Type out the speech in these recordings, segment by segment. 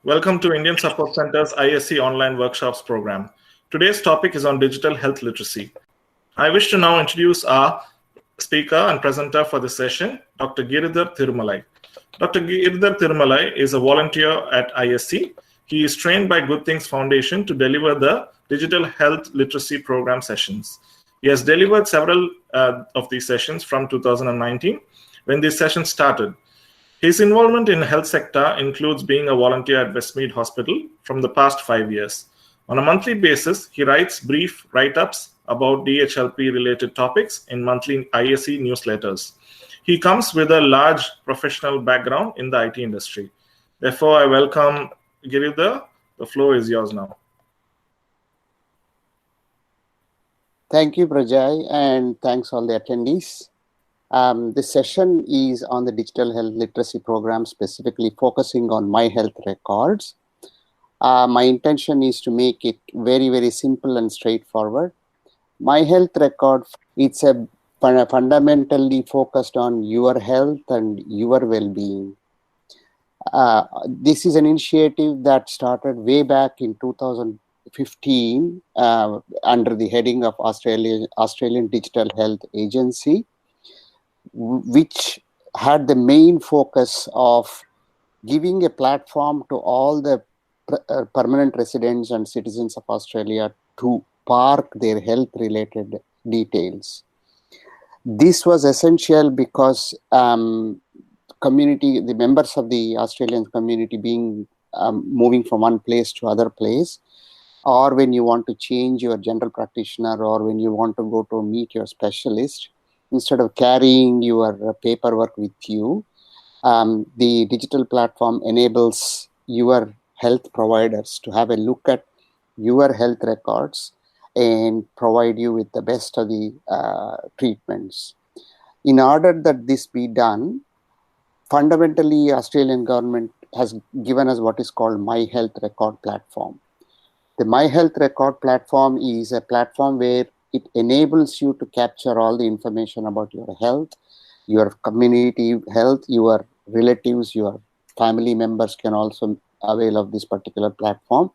Welcome to Indian Support Center's ISC Online Workshops program. Today's topic is on digital health literacy. I wish to now introduce our speaker and presenter for this session, Dr. Giridhar Thirumalai. Dr. Giridhar Thirumalai is a volunteer at ISC. He is trained by Good Things Foundation to deliver the digital health literacy program sessions. He has delivered several of these sessions from 2019 when these sessions started. His involvement in the health sector includes being a volunteer at Westmead Hospital from the past 5 years. On a monthly basis, he writes brief write-ups about DHLP-related topics in monthly ISC newsletters. He comes with a large professional background in the IT industry. Therefore, I welcome Giridhar. The floor is yours now. Thank you, Prajay, and thanks all the attendees. This session is on the digital health literacy program, specifically focusing on My Health Records. My intention is to make it very, very simple and straightforward. My Health Record, it's a fundamentally focused on your health and your well-being. This is an initiative that started way back in 2015 under the heading of Australian Digital Health Agency, which had the main focus of giving a platform to all the permanent residents and citizens of Australia to park their health-related details. This was essential because the members of the Australian community being moving from one place to other place, or when you want to change your general practitioner, or when you want to go to meet your specialist, instead of carrying your paperwork with you, the digital platform enables your health providers to have a look at your health records and provide you with the best of the treatments. In order that this be done, fundamentally, Australian government has given us what is called My Health Record platform. The My Health Record platform is a platform where it enables you to capture all the information about your health, your community health, your relatives, your family members can also avail of this particular platform,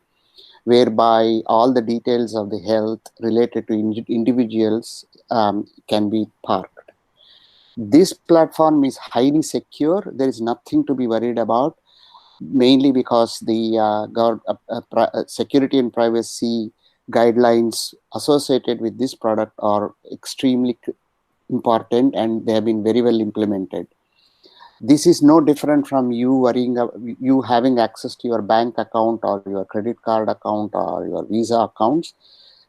whereby all the details of the health related to individuals can be parked. This platform is highly secure. There is nothing to be worried about, mainly because the security and privacy guidelines associated with this product are extremely important, and they have been very well implemented. This is no different from you having access to your bank account or your credit card account or your Visa accounts.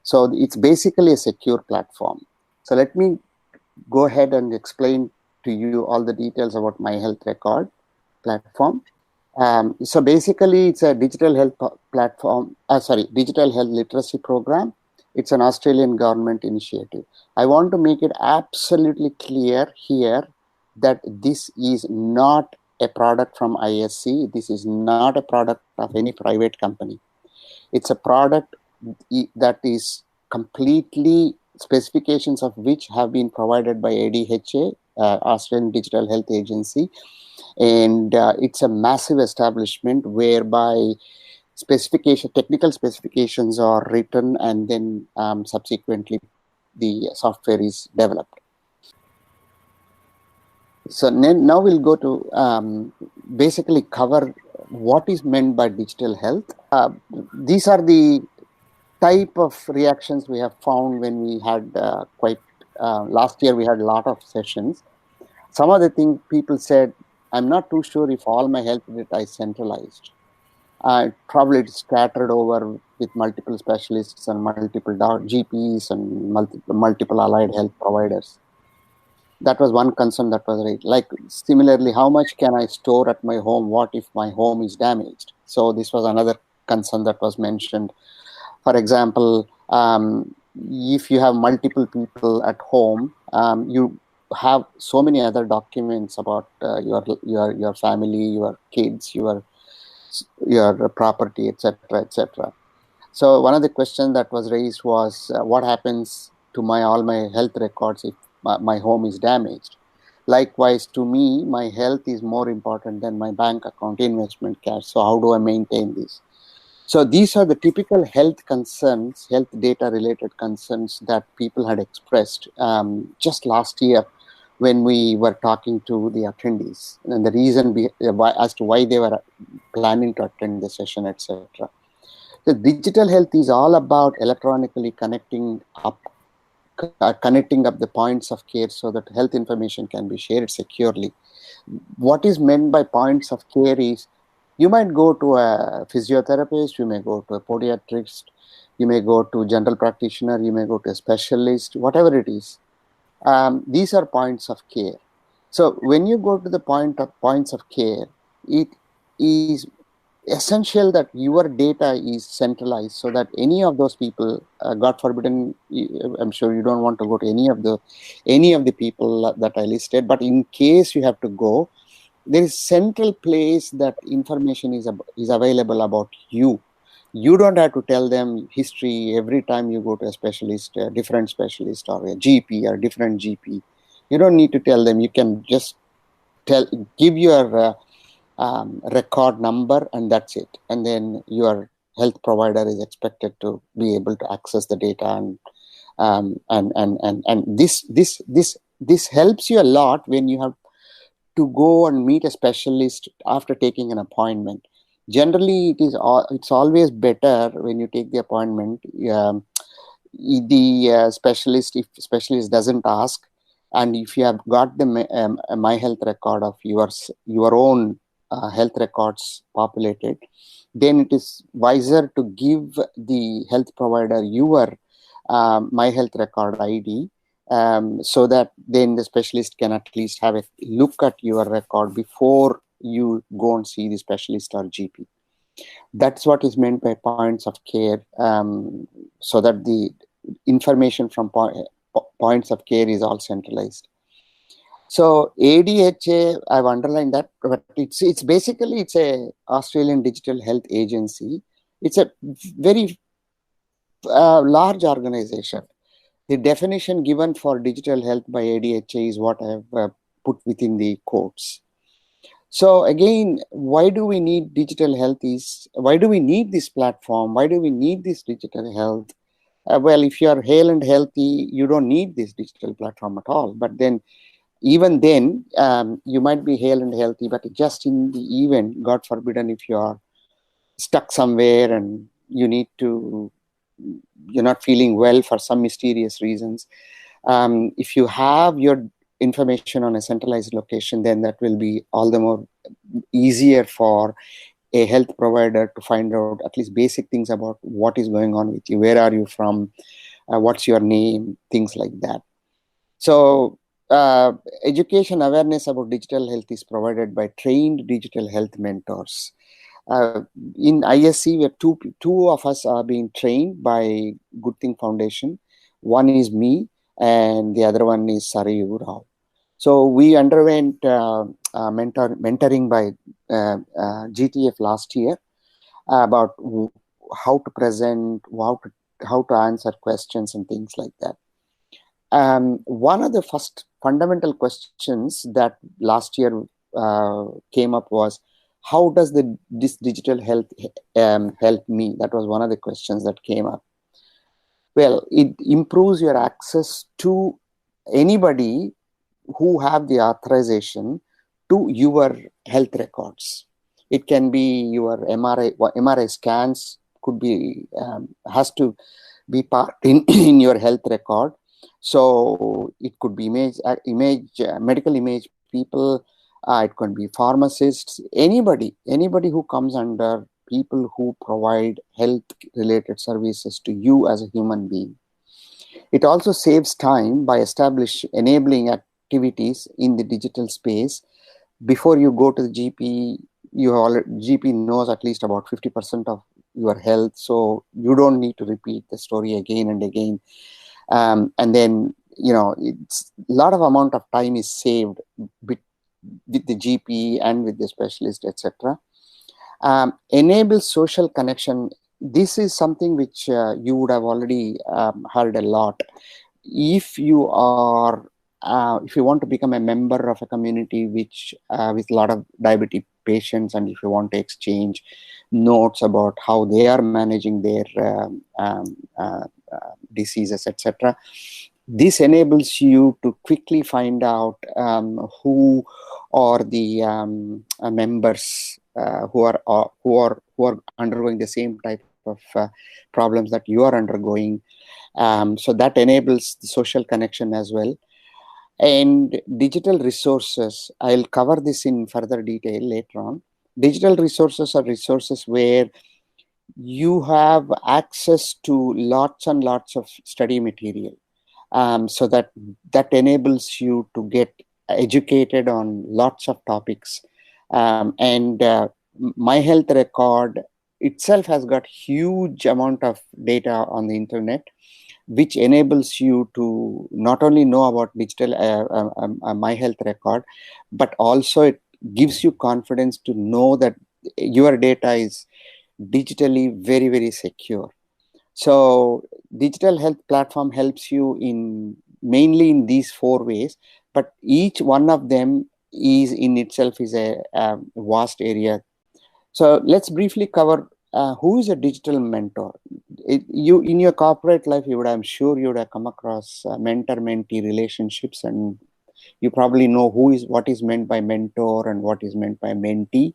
So it's basically a secure platform. So let me go ahead and explain to you all the details about My Health Record platform. So basically, it's a digital health platform. Digital health literacy program. It's an Australian government initiative. I want to make it absolutely clear here that this is not a product from ISC. This is not a product of any private company. It's a product that is completely specifications of which have been provided by ADHA, Australian Digital Health Agency. And it's a massive establishment whereby technical specifications are written, and then subsequently the software is developed. So now we'll go to basically cover what is meant by digital health. These are the type of reactions we have found when we had last year we had a lot of sessions. Some of the things people said, I'm not too sure if all my health data is centralized. Probably it's scattered over with multiple specialists and multiple GPs and multiple allied health providers. That was one concern that was raised. Like similarly, how much can I store at my home? What if my home is damaged? So this was another concern that was mentioned. For example, if you have multiple people at home, you have so many other documents about your family, your kids, your property, etc., etc. So one of the questions that was raised was, what happens to all my health records if my home is damaged? Likewise, to me, my health is more important than my bank account investment cash. So how do I maintain this? So these are the typical health concerns, health data related concerns that people had expressed just last year when we were talking to the attendees, and the reason as to why they were planning to attend the session, etc. The digital health is all about electronically connecting up the points of care so that health information can be shared securely. What is meant by points of care is you might go to a physiotherapist, you may go to a podiatrist, you may go to general practitioner, you may go to a specialist, whatever it is. These are points of care. So when you go to the points of care, it is essential that your data is centralized so that any of those people, God forbidden, I'm sure you don't want to go to any of the people that I listed, but in case you have to go, there is central place that information is available about you. You don't have to tell them history every time you go to a specialist, a different specialist, or a GP or different GP. You don't need to tell them. You can just give your record number, and that's it. And then your health provider is expected to be able to access the data, and this helps you a lot when you have to go and meet a specialist after taking an appointment. Generally, it's always better when you take the appointment. The specialist, if specialist doesn't ask, and if you have got the my health record of your own health records populated, then it is wiser to give the health provider your my health record ID, so that then the specialist can at least have a look at your record before you go and see the specialist or GP. That's what is meant by points of care, so that the information from points of care is all centralized. So ADHA, I've underlined that, but it's basically it's a Australian Digital Health Agency. It's a very large organization. The definition given for digital health by ADHA is what I have put within the quotes. So again, why do we need digital health? Why do we need this platform? Why do we need this digital health? Well, if you are hale and healthy, you don't need this digital platform at all. But then, even then, you might be hale and healthy, but just in the event, God forbidden, if you are stuck somewhere and you're not feeling well for some mysterious reasons, if you have your information on a centralized location, then that will be all the more easier for a health provider to find out at least basic things about what is going on with you, where are you from, what's your name, things like that. So education awareness about digital health is provided by trained digital health mentors. In ISC, where two of us are being trained by Good Thing Foundation. One is me, and the other one is Sarayu Rao. So we underwent mentoring by GTF last year about how to present, how to answer questions and things like that. One of the first fundamental questions that last year came up was, how does this digital health help me? That was one of the questions that came up. Well, it improves your access to anybody who have the authorization to your health records. It can be your MRI scans, could be has to be part in your health record. So it could be medical image people. It could be pharmacists, anybody who comes under people who provide health-related services to you as a human being. It also saves time by enabling activities in the digital space. Before you go to the GP, GP knows at least about 50% of your health, so you don't need to repeat the story again and again. And then, it's a lot of amount of time is saved with the GP and with the specialist, etc. Enables social connection. This is something which you would have already heard a lot. If you are if you want to become a member of a community which with a lot of diabetic patients, and if you want to exchange notes about how they are managing their diseases, etc., this enables you to quickly find out who are the members who are undergoing the same type of problems that you are undergoing. So that enables the social connection as well. And digital resources, I'll cover this in further detail later on. Digital resources are resources where you have access to lots and lots of study material. So that enables you to get educated on lots of topics. And My Health Record itself has got huge amount of data on the internet, which enables you to not only know about digital My Health Record, but also it gives you confidence to know that your data is digitally very, very secure. So digital health platform helps you in mainly in these 4 ways, but each one of them is in itself is a vast area. So let's briefly cover who is a digital mentor. You in your corporate life, I'm sure you would have come across mentor-mentee relationships, and you probably know what is meant by mentor and what is meant by mentee.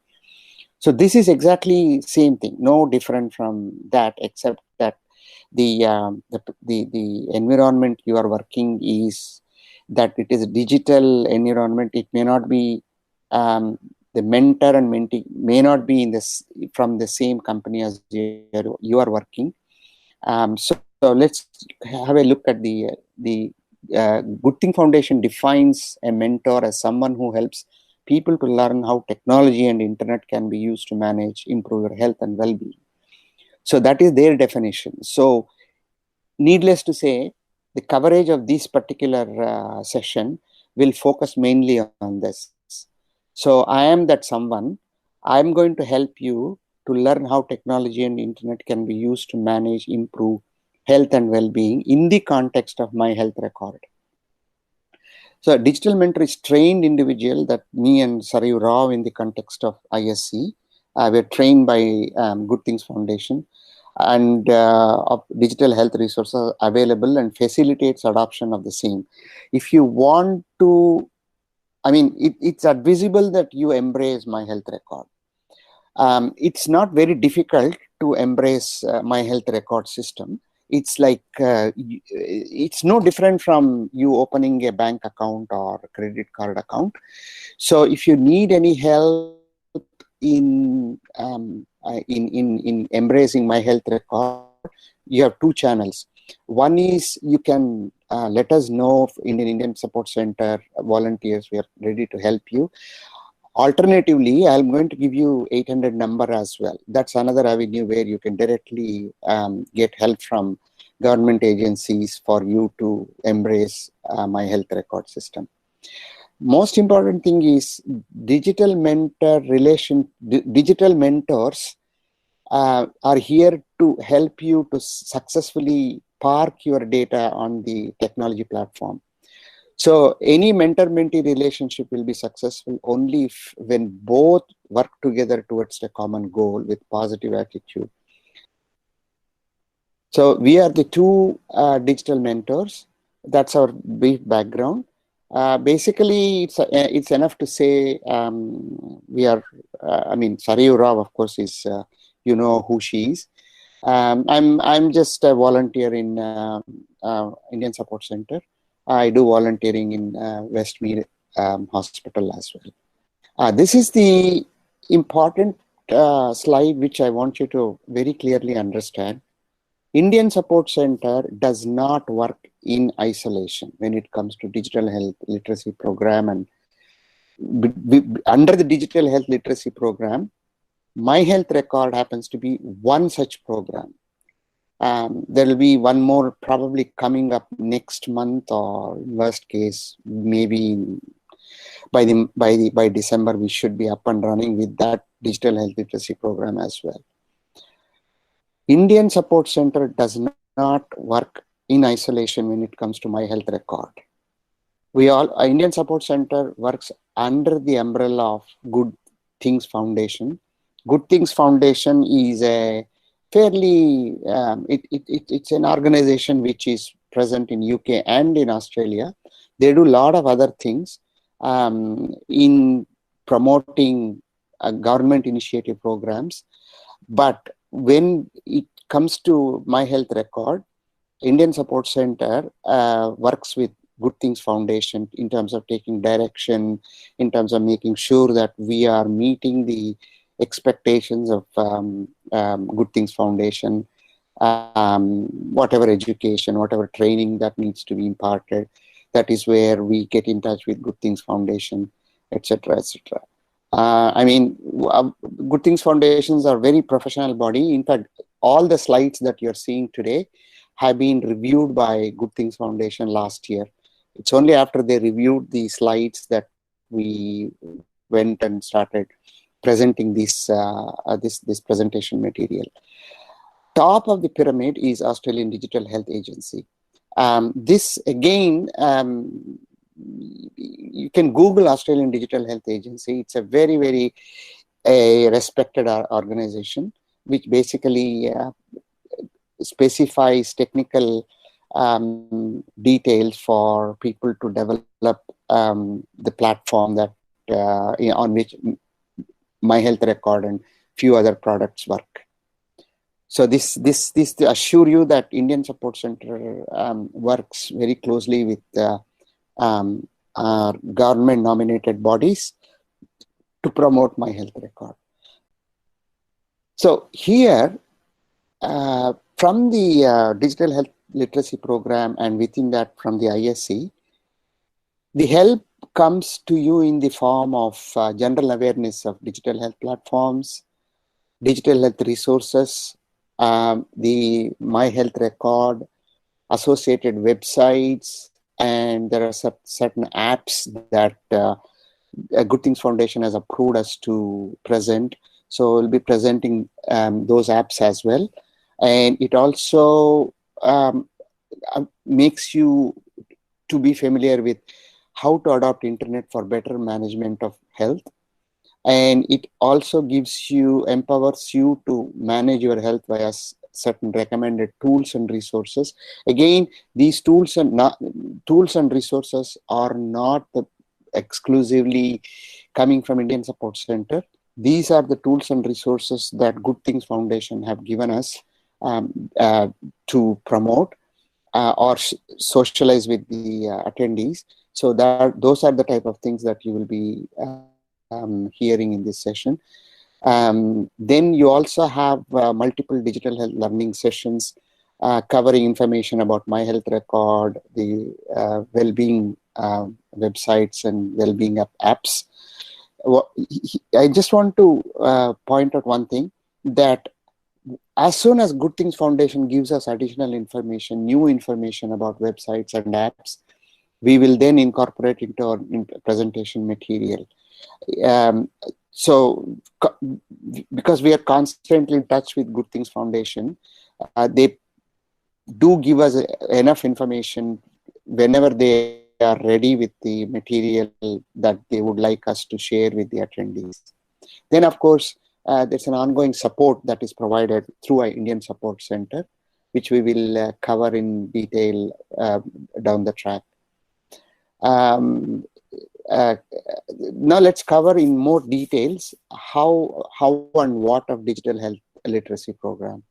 So this is exactly same thing, no different from that, except that the environment you are working is that it is a digital environment. It may not be the mentor and mentee may not be from the same company as you are working. So let's have a look at the Good Thing Foundation defines a mentor as someone who helps people to learn how technology and internet can be used to manage, improve your health and well-being. So that is their definition. So needless to say, the coverage of this particular session will focus mainly on this. So I am that someone. I'm going to help you to learn how technology and internet can be used to manage, improve health and well-being in the context of My Health Record. So a digital mentor is trained individual that me and Sarayu Rao in the context of ISC. We're trained by Good Things Foundation, and of digital health resources available and facilitates adoption of the same. If you want to, it's advisable that you embrace My Health Record. It's not very difficult to embrace My Health Record system. It's like, it's no different from you opening a bank account or a credit card account. So if you need any help in embracing My Health Record, you have 2 channels. One is you can let us know in an Indian Support Center volunteers. We are ready to help you. Alternatively, I'm going to give you 800 number as well. That's another avenue where you can directly get help from government agencies for you to embrace My Health Record system. Most important thing is digital mentors are here to help you to successfully park your data on the technology platform. So any mentor-mentee relationship will be successful only when both work together towards a common goal with positive attitude. So we are the 2 digital mentors. That's our brief background. Basically, it's enough to say we are. Sarayu Rao, of course, is you know who she is. I'm just a volunteer in Indian Support Center. I do volunteering in Westmead Hospital as well. This is the important slide which I want you to very clearly understand. Indian Support Center does not work in isolation when it comes to digital health literacy program. And under the digital health literacy program, My Health Record happens to be one such program. There will be one more probably coming up next month, or worst case, maybe by December, we should be up and running with that digital health literacy program as well. Indian Support Center does not work in isolation when it comes to My Health Record. Indian Support Center works under the umbrella of Good Things Foundation. Good Things Foundation is a fairly, it's an organization which is present in UK and in Australia. They do a lot of other things in promoting government initiative programs. But when it comes to My Health Record, Indian Support Center works with Good Things Foundation in terms of taking direction, in terms of making sure that we are meeting the expectations of Good Things Foundation, whatever education, whatever training that needs to be imparted. That is where we get in touch with Good Things Foundation, etc., etc. Good Things Foundations are very professional body. In fact, all the slides that you're seeing today have been reviewed by Good Things Foundation last year. It's only after they reviewed the slides that we went and started presenting this presentation material. Top of the pyramid is Australian Digital Health Agency. This again, you can Google Australian Digital Health Agency. It's a very, very respected organization, which basically specifies technical details for people to develop the platform that on which My Health Record and few other products work. So this to assure you that Indian Support Center works very closely with our government nominated bodies to promote My Health Record. So here, from the Digital Health Literacy Program and within that from the ISC, the help comes to you in the form of general awareness of digital health platforms, digital health resources, the My Health Record, associated websites, and there are certain apps that Good Things Foundation has approved us to present. So we'll be presenting those apps as well. And it also makes you to be familiar with how to adopt internet for better management of health. And it also empowers you to manage your health via certain recommended tools and resources. Again, these tools and resources are not exclusively coming from Indian Support Center. These are the tools and resources that Good Things Foundation have given us to promote or socialize with the attendees. So those are the type of things that you will be hearing in this session. Then you also have multiple digital health learning sessions covering information about My Health Record, the well-being websites and well-being apps. I just want to point out one thing, that as soon as Good Things Foundation gives us additional information, new information about websites and apps, we will then incorporate into our presentation material. So because we are constantly in touch with Good Things Foundation, they do give us enough information whenever they are ready with the material that they would like us to share with the attendees. Then, of course, there's an ongoing support that is provided through our Indian Support Center, which we will cover in detail down the track. Now let's cover in more details how and what of Digital Health Literacy Program.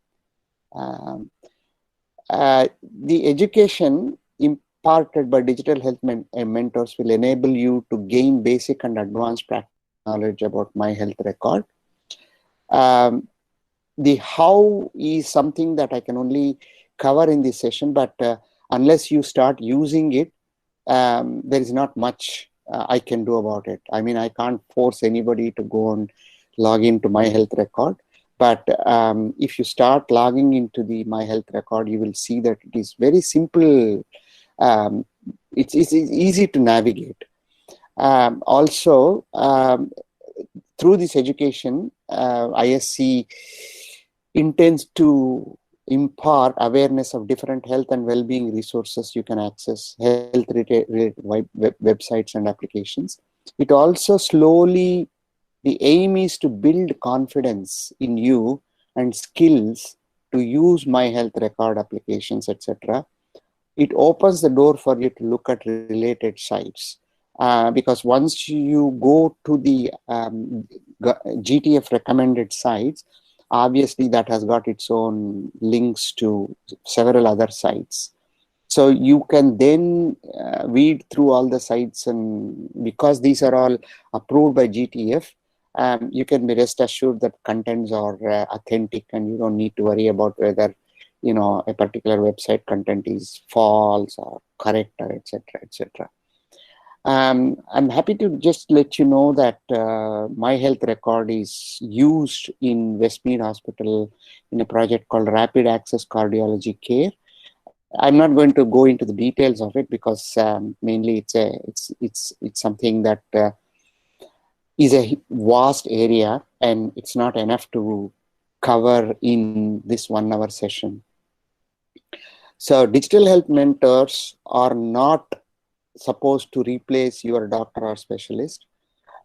The education imparted by digital health mentors will enable you to gain basic and advanced practical knowledge about My Health Record. The how is something that I can only cover in this session, but unless you start using it, there is not much I can do about it. I mean, I can't force anybody to go and log into My Health Record. But if you start logging into the My Health Record, you will see that it is very simple. It's easy to navigate. Also, through this education, ISC intends to impart awareness of different health and well-being resources you can access, health-related websites and applications. It also slowly, the aim is to build confidence in you and skills to use My Health Record applications, etc. It opens the door for you to look at related sites. Because once you go to the GTF recommended sites, obviously that has got its own links to several other sites. So you can then weed through all the sites, and because these are all approved by GTF, you can be rest assured that contents are authentic, and you don't need to worry about whether a particular website content is false or correct, or etc. etc. I'm happy to just let you know that My Health Record is used in Westmead Hospital in a project called Rapid Access Cardiology Care. I'm not going to go into the details of it because mainly it's something that is a vast area, and it's not enough to cover in this 1 hour session. So digital health mentors are not supposed to replace your doctor or specialist,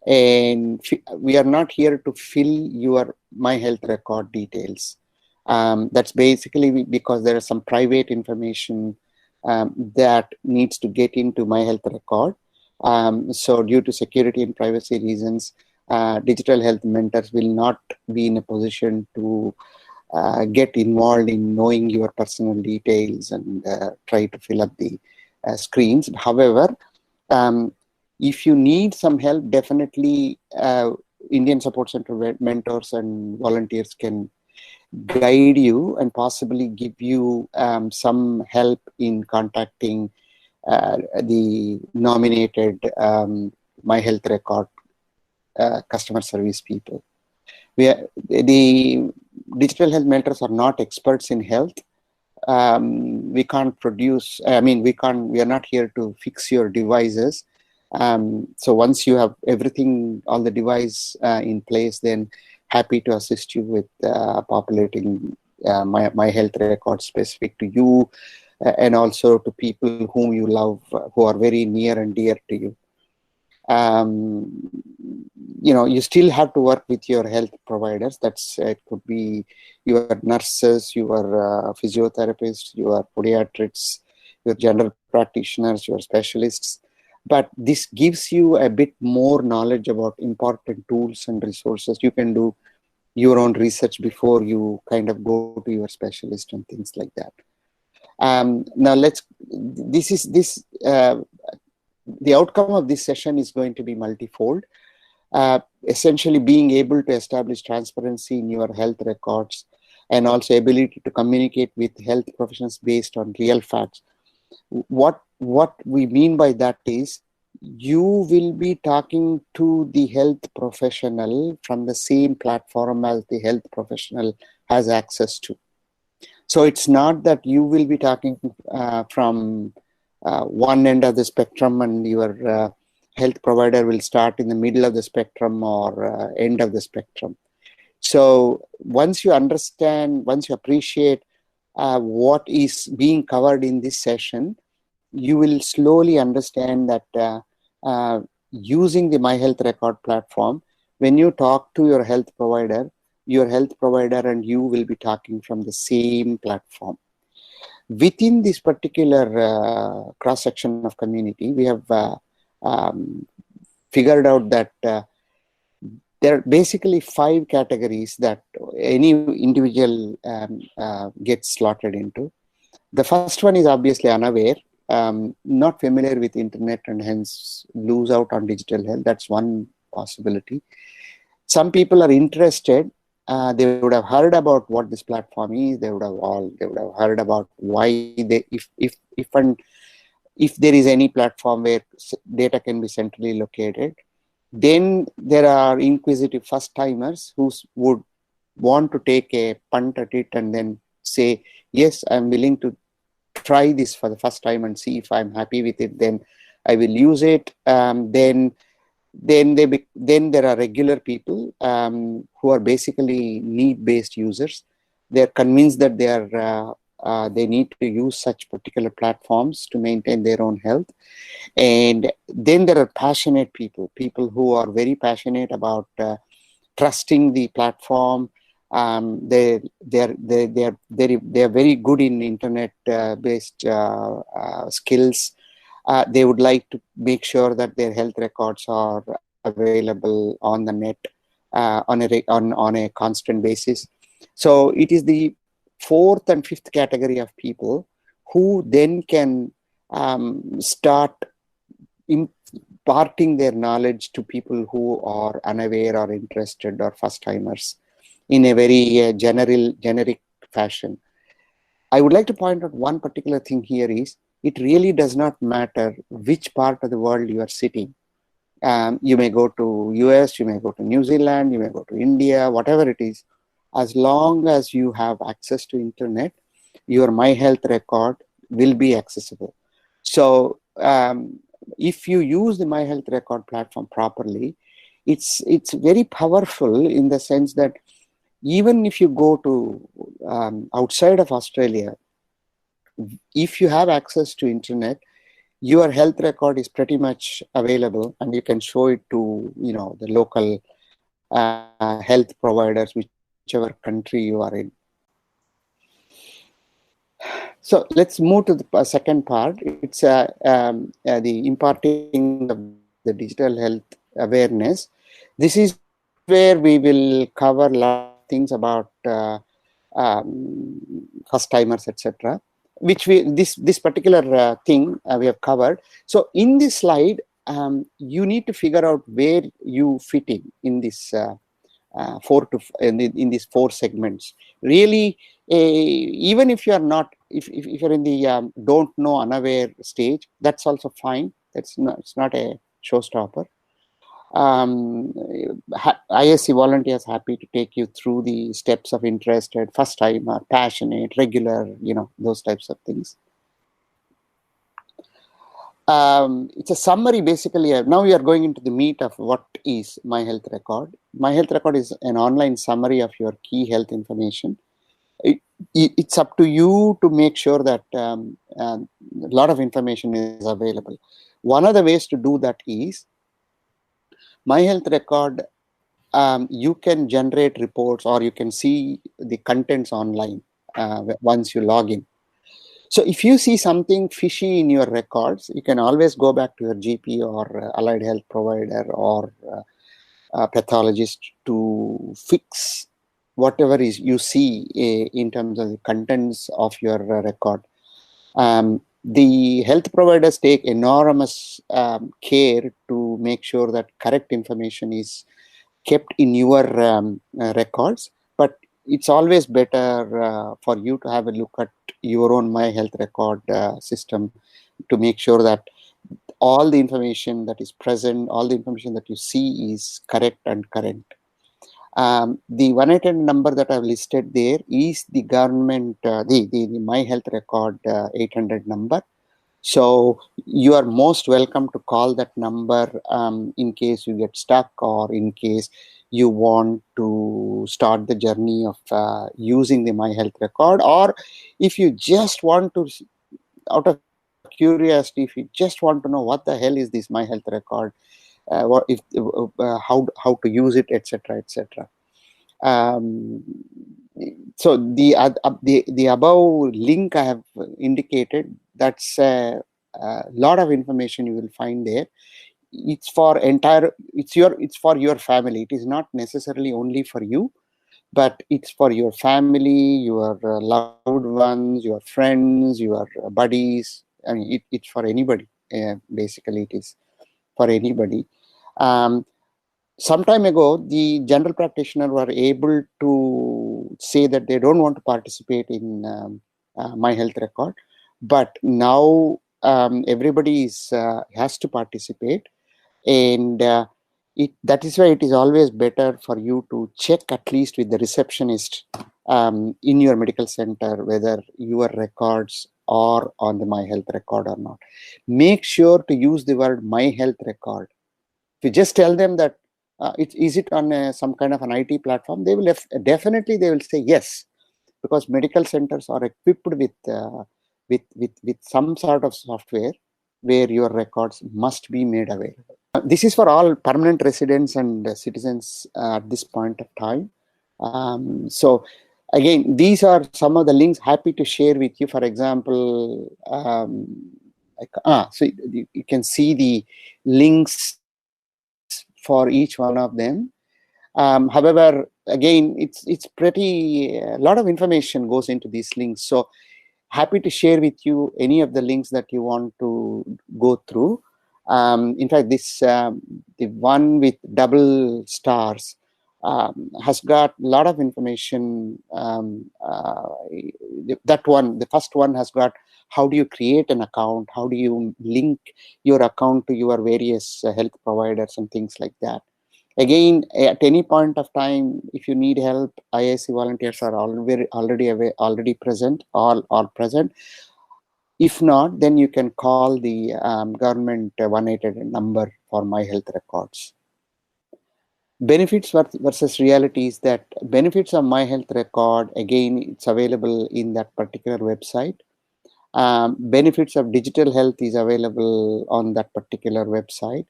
and we are not here to fill your My Health Record details. That's basically because there is some private information that needs to get into My Health Record. So due to security and privacy reasons, digital health mentors will not be in a position to get involved in knowing your personal details and try to fill up the screens. However, if you need some help, definitely Indian Support Center mentors and volunteers can guide you and possibly give you some help in contacting the nominated My Health Record customer service people. The digital health mentors are not experts in health. We can't produce, we are not here to fix your devices. So once you have everything, all the device in place, then happy to assist you with populating my health record specific to you and also to people whom you love, who are very near and dear to you. You still have to work with your health providers. It could be your nurses, your physiotherapists, your podiatrists, your general practitioners, your specialists. But this gives you a bit more knowledge about important tools and resources. You can do your own research before you kind of go to your specialist and things like that. Now the outcome of this session is going to be multifold. Essentially being able to establish transparency in your health records and also ability to communicate with health professionals based on real facts. What we mean by that is you will be talking to the health professional from the same platform as the health professional has access to. So it's not that you will be talking from one end of the spectrum and your health provider will start in the middle of the spectrum or end of the spectrum. So once you understand, once you appreciate what is being covered in this session, you will slowly understand that using the My Health Record platform, when you talk to your health provider and you will be talking from the same platform. Within this particular cross-section of community, we have figured out that there are basically 5 categories that any individual gets slotted into. The first one is obviously unaware, not familiar with internet and hence lose out on digital health. That's one possibility. Some people are interested. They would have heard about what this platform is. They would have heard about why if there is any platform where data can be centrally located. Then there are inquisitive first-timers who would want to take a punt at it and then say, yes, I'm willing to try this for the first time and see if I'm happy with it, then I will use it. Then there are regular people who are basically need-based users. they're convinced that they need to use such particular platforms to maintain their own health. And then there are passionate people who are very passionate about trusting the platform. They are very good in internet based skills. They would like to make sure that their health records are available on the net on a constant basis. So it is the fourth and fifth category of people who then can start imparting their knowledge to people who are unaware or interested or first timers in a very generic fashion. I would like to point out one particular thing here is, it really does not matter which part of the world you are sitting. You may go to US, you may go to New Zealand, you may go to India, whatever it is. As long as you have access to internet, your My Health record will be accessible. So if you use the My Health record platform properly, it's very powerful in the sense that even if you go to outside of Australia, if you have access to internet, your health record is pretty much available, and you can show it to the local health providers, whichever country you are in. So let's move to the second part. It's the imparting of the digital health awareness. This is where we will cover a lot of things about first timers, etc., which this particular thing we have covered. So in this slide, you need to figure out where you fit in this in these four segments. Really, even if you are not, if you're in the don't know, unaware stage, that's also fine. It's not a showstopper. ISC volunteers happy to take you through the steps of interested, first timer, passionate, regular, those types of things. It's a summary basically. Now we are going into the meat of what is My Health Record. My Health Record is an online summary of your key health information. It's up to you to make sure that a lot of information is available. One of the ways to do that is My Health Record. You can generate reports, or you can see the contents online once you log in. So if you see something fishy in your records, you can always go back to your GP or allied health provider or pathologist to fix whatever is you see in terms of the contents of your record. The health providers take enormous care to make sure that correct information is kept in your records, but it's always better for you to have a look at your own My Health Record system to make sure that all the information that is present, all the information that you see is correct and current. The 1-800 number that I've listed there is the government, the My Health Record 800 number. So you are most welcome to call that number in case you get stuck, or in case you want to start the journey of using the My Health Record, or if you just want to, out of curiosity, if you just want to know what the hell is this My Health Record, how to use it, etc., etc. So the above link I have indicated, that's a lot of information you will find there. It's for your family. It is not necessarily only for you, but it's for your family, your loved ones, your friends, your buddies. I mean, it's for anybody. Basically, it is for anybody. Some time ago, the general practitioner were able to say that they don't want to participate in My Health Record, but now everybody has to participate, and that is why it is always better for you to check at least with the receptionist in your medical center whether your records are on the My Health Record or not. Make sure to use the word My Health Record. If you just tell them that is it on some kind of an IT platform, they will definitely say yes. because medical centers are equipped with some sort of software where your records must be made available. This is for all permanent residents and citizens at this point of time. So again, these are some of the links happy to share with you. For example, so you can see the links for each one of them. However, again, it's pretty, a lot of information goes into these links. So happy to share with you any of the links that you want to go through. In fact, this the one with double stars has got a lot of information. That one, the first one, has got how do you create an account, how do you link your account to your various health providers and things like that. Again, at any point of time, if you need help, IISc volunteers are already present, all present. If not, then you can call the government 1-800 number for My Health Records. Benefits versus reality is that benefits of My Health Record, again, it's available in that particular website. Benefits of digital health is available on that particular website.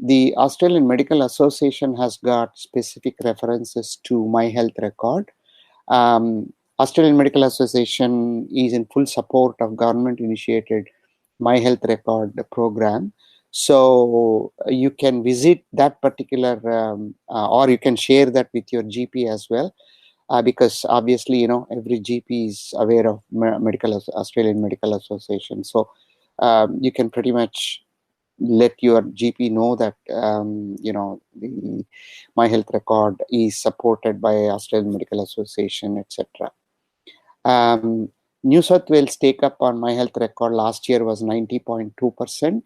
The Australian Medical Association has got specific references to My Health Record. Australian Medical Association is in full support of government-initiated My Health Record program. So you can visit that particular, or you can share that with your GP as well, because obviously, you know, every GP is aware of Australian Medical Association. So you can pretty much let your GP know that you know, the My Health Record is supported by Australian Medical Association, etc. New South Wales take up on My Health Record last year was 90.2%.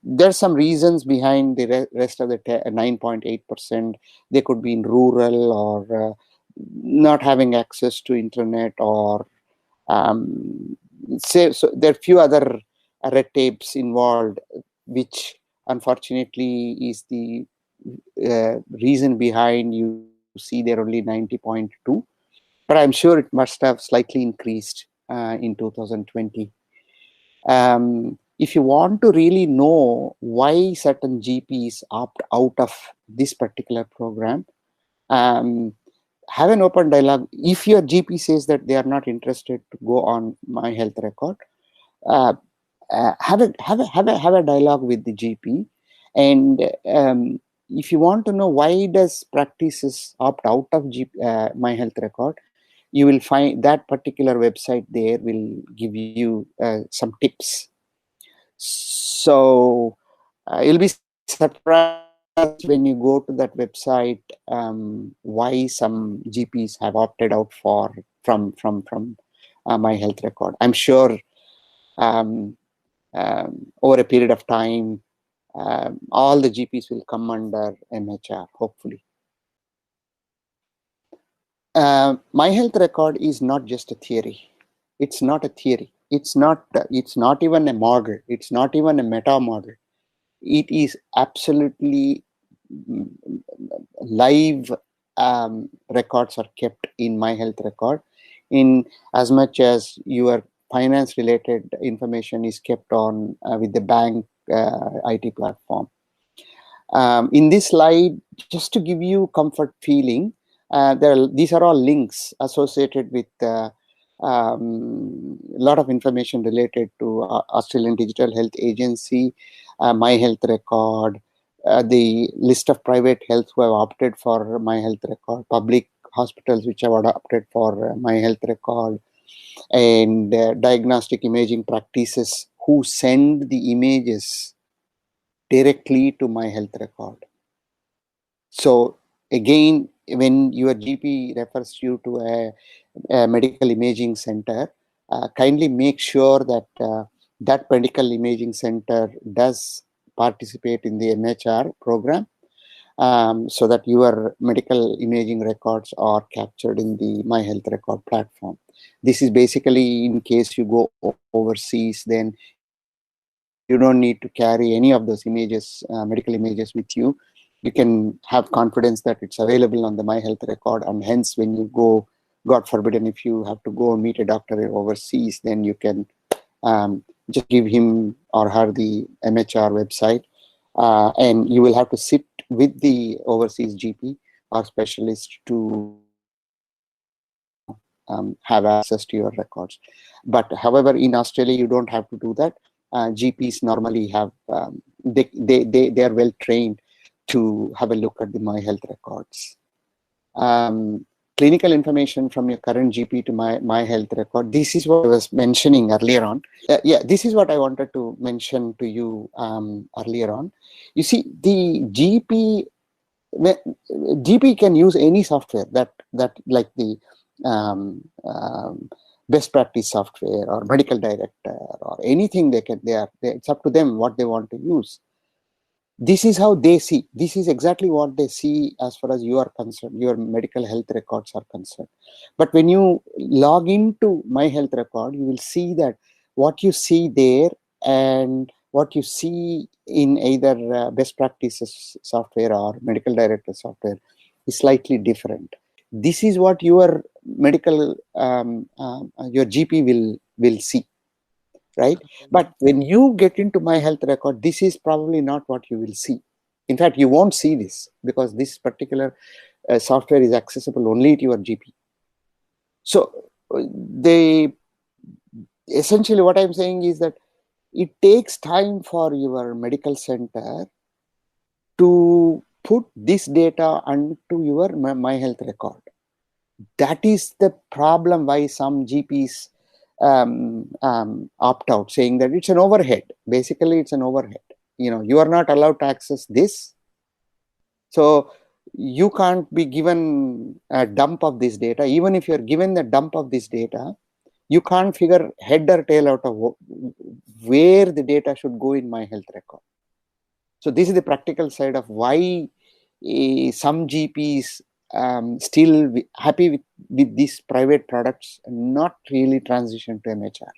There's some reasons behind the rest of the 9.8%. They could be in rural, or not having access to internet, or so there are few other red tapes involved, which unfortunately is the reason behind you see there only 90.2, but I'm sure it must have slightly increased in 2020. If you want to really know why certain GPs opt out of this particular program, have an open dialogue. If your GP says that they are not interested to go on My Health Record, have a dialogue with the GP. And if you want to know why does practices opt out of My Health Record, you will find that particular website there will give you some tips. So you'll be surprised when you go to that website why some GPs have opted out from My Health Record. I'm sure over a period of time, all the GPs will come under MHR, hopefully. My Health Record is not just a theory. It's not a theory. It's not even a model. It's not even a meta model. It is absolutely live. Records are kept in My Health Record, in as much as your finance related information is kept on with the bank IT platform. In this slide, just to give you comfort feeling, these are all links associated with a lot of information related to Australian Digital Health Agency, My Health Record, the list of private health who have opted for My Health Record, public hospitals which have opted for My Health Record, and diagnostic imaging practices who send the images directly to My Health Record. So again, when your GP refers you to a medical imaging center, kindly make sure that that medical imaging center does participate in the MHR program, so that your medical imaging records are captured in the My Health Record platform. This is basically in case you go overseas, then you don't need to carry any of those images, medical images with you. you can have confidence that it's available on the My Health record, and hence when you go, God forbid, and if you have to go and meet a doctor overseas, then you can just give him or her the MHR website, and you will have to sit with the overseas GP or specialist to have access to your records. But however, in Australia, you don't have to do that. GPs normally have, they are well trained to have a look at the My Health records. Clinical information from your current GP to my health record. This is what I was mentioning earlier on. This is what I wanted to mention to you earlier on. You see, the GP can use any software that like the best practice software or medical director or anything it's up to them what they want to use. This is how they see. This is exactly what they see as far as you are concerned, your medical health records are concerned. But when you log into My Health record, you will see that what you see there and what you see in either best practices software or medical director software is slightly different. This is what your medical, your GP will see. Right? But when you get into My Health record, this is probably not what you will see. In fact, you won't see this because this particular software is accessible only to your GP. So essentially what I'm saying is that it takes time for your medical center to put this data onto your My Health record. That is the problem why some GPs opt out, saying that it's an overhead. Basically, it's an overhead. You are not allowed to access this. So you can't be given a dump of this data. Even if you're given the dump of this data, you can't figure head or tail out of where the data should go in My Health record. So this is the practical side of why some GPs still happy with these private products and not really transition to MHR.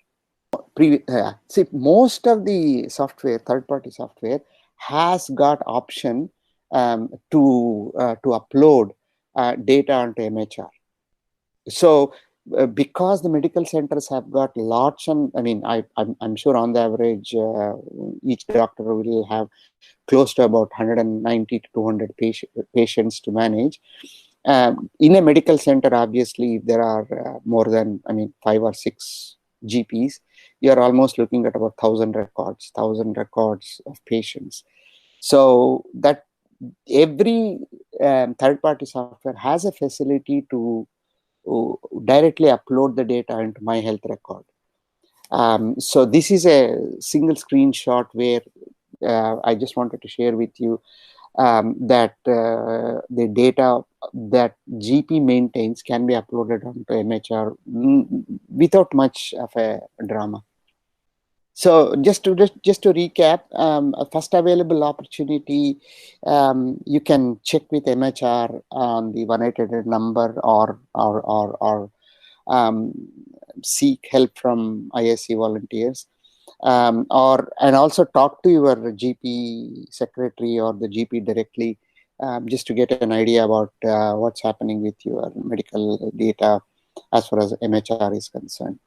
See, most of the software, third-party software, has got option to upload data onto MHR. So because the medical centers have got lots, and I mean, I'm sure on the average, each doctor will have close to about 190 to 200 patients to manage. In a medical center, obviously, if there are more than, 5 or 6 GPs, you're almost looking at about 1,000 records of patients. So that every third-party software has a facility to directly upload the data into My Health record. So this is a single screenshot where I just wanted to share with you that the data that GP maintains can be uploaded onto MHR without much of a drama. So just to recap, a first available opportunity, you can check with MHR on the 1-800 number or seek help from ISC volunteers, and also talk to your GP secretary or the GP directly, just to get an idea about what's happening with your medical data as far as MHR is concerned.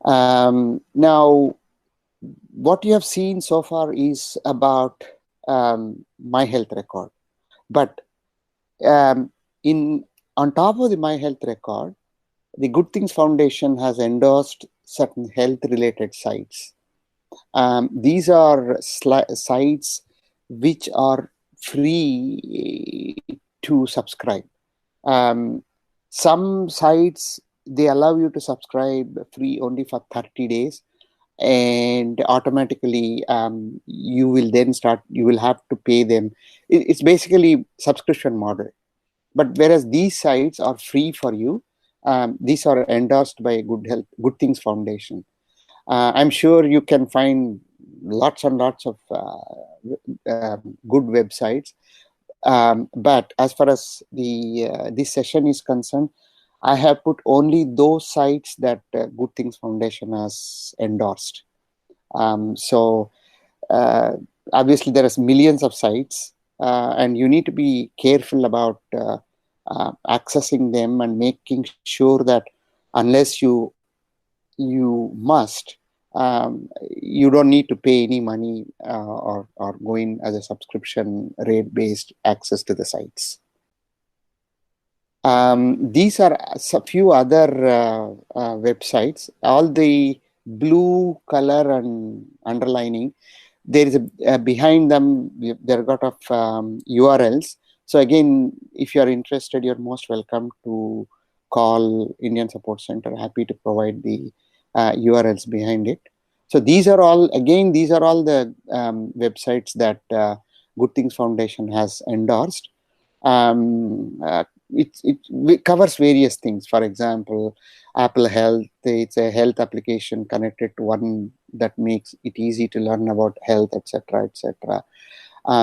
Now, what you have seen so far is about My Health record, but on top of the My Health record, the Good Things Foundation has endorsed certain health-related sites. These are sites which are free to subscribe. Some sites, they allow you to subscribe free only for 30 days, and automatically you will have to pay them. It's basically subscription model. But whereas these sites are free for you, these are endorsed by Good Things Foundation. I'm sure you can find lots and lots of good websites. But as far as this session is concerned, I have put only those sites that Good Things Foundation has endorsed. So obviously there are millions of sites, and you need to be careful about accessing them and making sure that unless you must, you don't need to pay any money or go in as a subscription rate based access to the sites. These are a few other websites. All the blue color and underlining, there is a behind them, there are a lot of URLs. So again, if you are interested, you're most welcome to call Indian Support Center. Happy to provide the URLs behind it. So these are all the websites that Good Things Foundation has endorsed. It covers various things. For example, Apple Health, it's a health application connected to one that makes it easy to learn about health, etc., etc.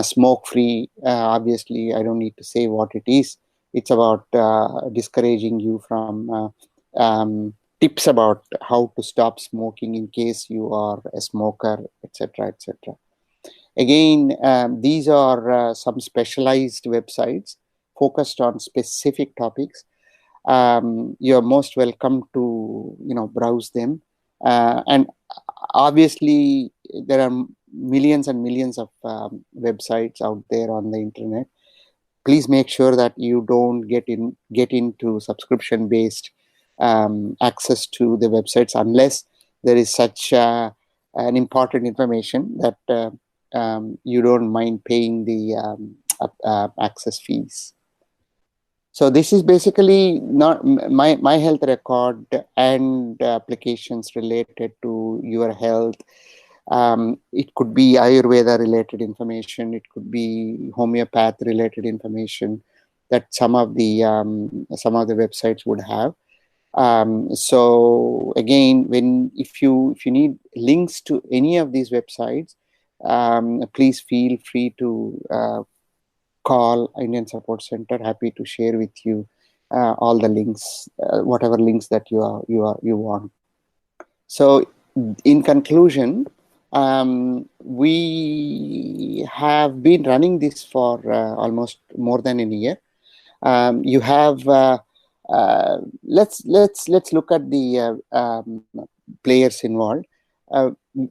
Smoke free, obviously I don't need to say what it is. It's about discouraging you from tips about how to stop smoking in case you are a smoker, etc., etc. Again, these are some specialized websites focused on specific topics. You're most welcome to browse them, and obviously there are millions and millions of websites out there on the internet. Please make sure that you don't get into subscription based access to the websites unless there is such an important information that you don't mind paying the access fees. So this is basically not my health record and applications related to your health. It could be Ayurveda related information. It could be homeopath related information that some of the websites would have. So again, if you need links to any of these websites, please feel free to call Indian Support Center. Happy to share with you all the links, whatever links that you want. So, in conclusion, we have been running this for almost more than a year. You have let's look at the players involved.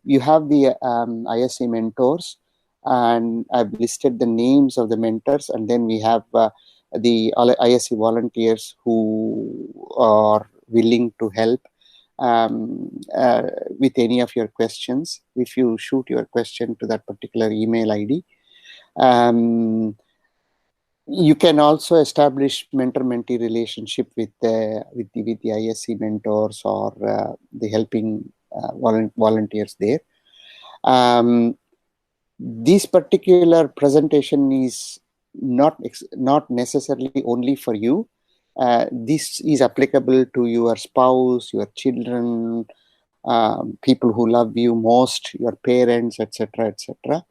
You have the ISC mentors, and I've listed the names of the mentors, and then we have the ISC volunteers who are willing to help with any of your questions. If you shoot your question to that particular email ID, you can also establish mentor-mentee relationship with the ISC mentors or the helping volunteers there. This particular presentation is not necessarily only for you. This is applicable to your spouse, your children, people who love you most, your parents, etc., etc.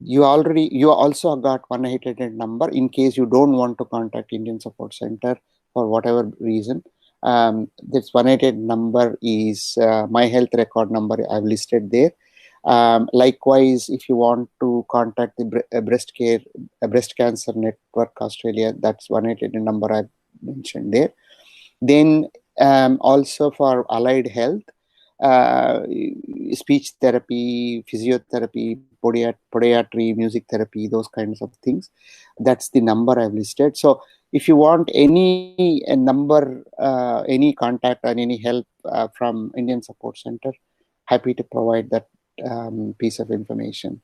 You also got 1-800 number in case you don't want to contact Indian Support Center for whatever reason. This 1-800 number is my health record number. I've listed there. Likewise, if you want to contact the breast cancer network Australia, that's 1-800 number I've mentioned there. Then also for allied health, speech therapy, physiotherapy, podiatry, music therapy, those kinds of things, that's the number I've listed. So if you want any number, any contact or any help from Indian Support Center, happy to provide that piece of information.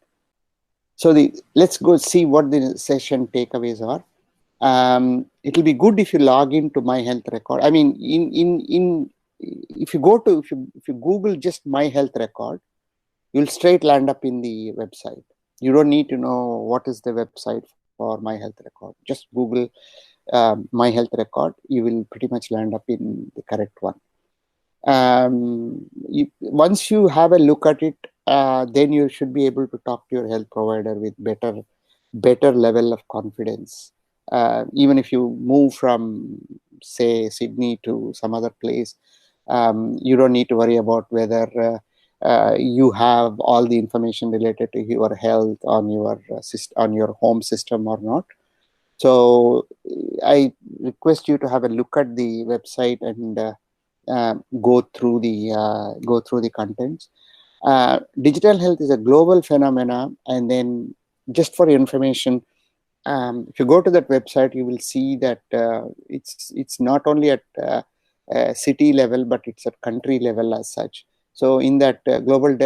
So let's go see what the session takeaways are. It will be good if you log into my health record. I mean, if you Google just my health record, you'll straight land up in the website. You don't need to know what is the website for my health record. Just Google my health record. You will pretty much land up in the correct one. Once you have a look at it, then you should be able to talk to your health provider with better level of confidence. Even if you move from, say, Sydney to some other place, you don't need to worry about whether you have all the information related to your health on your home system or not. So I request you to have a look at the website and go through the contents. Digital health is a global phenomena, and then just for your information, if you go to that website, you will see that it's not only at city level, but it's at country level as such. So in that global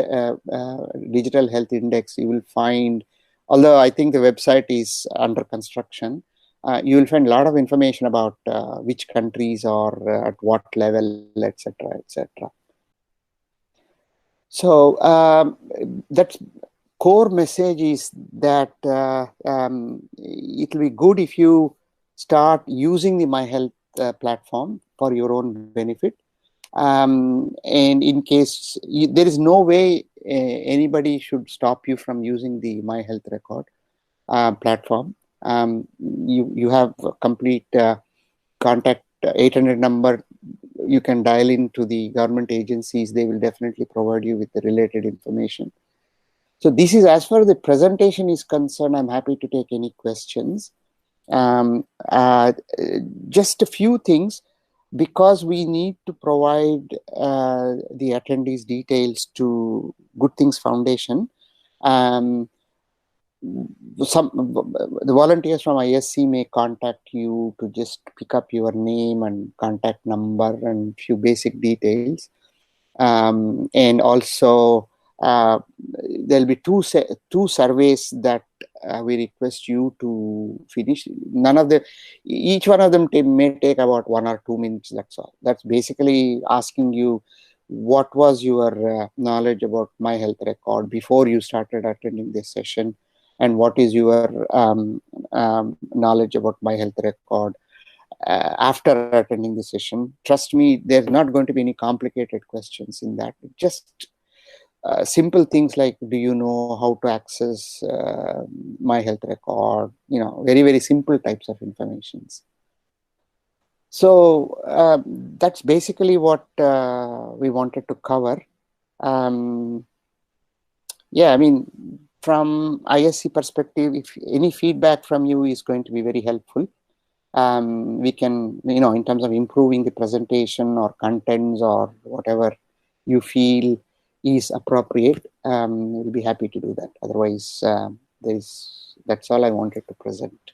digital health index, you will find, although I think the website is under construction, you will find a lot of information about which countries are at what level, etc., etc. So that's core message is that it will be good if you start using the MyHealth platform for your own benefit. And in case there is no way anybody should stop you from using the MyHealth Record platform. You have a complete contact 800 number. You can dial into the government agencies. They will definitely provide you with the related information. So this is, as far as the presentation is concerned, I'm happy to take any questions. Just a few things, because we need to provide the attendees details to Good Things Foundation. The volunteers from ISC may contact you to just pick up your name and contact number and few basic details. And also there'll be two surveys that we request you to finish. Each one of them may take about 1 or 2 minutes. That's all. That's basically asking you what was your knowledge about MyHealth Record before you started attending this session, and what is your knowledge about MyHealth Record after attending the session. Trust me, there's not going to be any complicated questions in that. Just simple things like, do you know how to access MyHealth Record? Very, very simple types of informations. So that's basically what we wanted to cover. Yeah, I mean, from ISC perspective, if any feedback from you is going to be very helpful. We can, in terms of improving the presentation or contents or whatever you feel is appropriate, we'll be happy to do that. Otherwise, that's all I wanted to present.